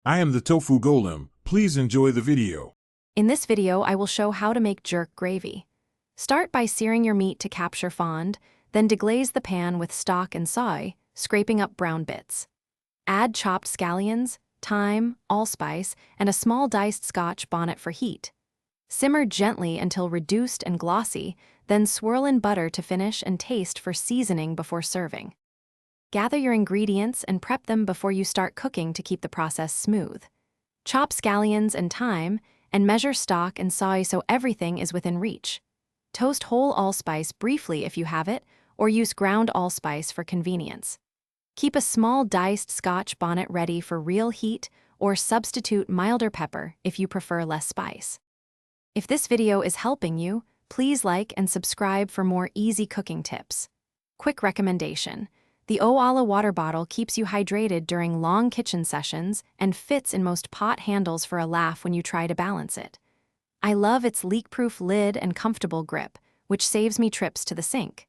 I am the tofu golem. Please enjoy the video. In this video, I will show how to make jerk gravy. Start by searing your meat to capture fond, then deglaze the pan with stock and soy, scraping up brown bits. Add chopped scallions, thyme, allspice, and a small diced Scotch bonnet for heat. Simmer gently until reduced and glossy, then swirl in butter to finish and taste for seasoning before serving. Gather your ingredients and prep them before you start cooking to keep the process smooth. Chop scallions and thyme, and measure stock and soy so everything is within reach. Toast whole allspice briefly if you have it, or use ground allspice for convenience. Keep a small diced Scotch bonnet ready for real heat, or substitute milder pepper if you prefer less spice. If this video is helping you, please like and subscribe for more easy cooking tips. Quick recommendation: the Owala water bottle keeps you hydrated during long kitchen sessions and fits in most pot handles for a laugh when you try to balance it. I love its leak-proof lid and comfortable grip, which saves me trips to the sink.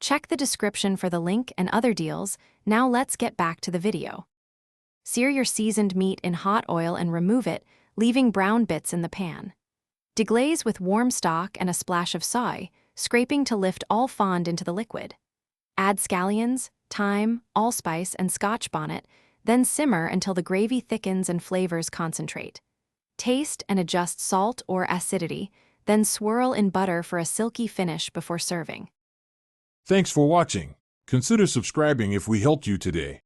Check the description for the link and other deals. Now let's get back to the video. Sear your seasoned meat in hot oil and remove it, leaving brown bits in the pan. Deglaze with warm stock and a splash of soy, scraping to lift all fond into the liquid. Add scallions, thyme, allspice, and Scotch bonnet, then simmer until the gravy thickens and flavors concentrate. Taste and adjust salt or acidity, then swirl in butter for a silky finish before serving. Thanks for watching. Consider subscribing if we helped you today.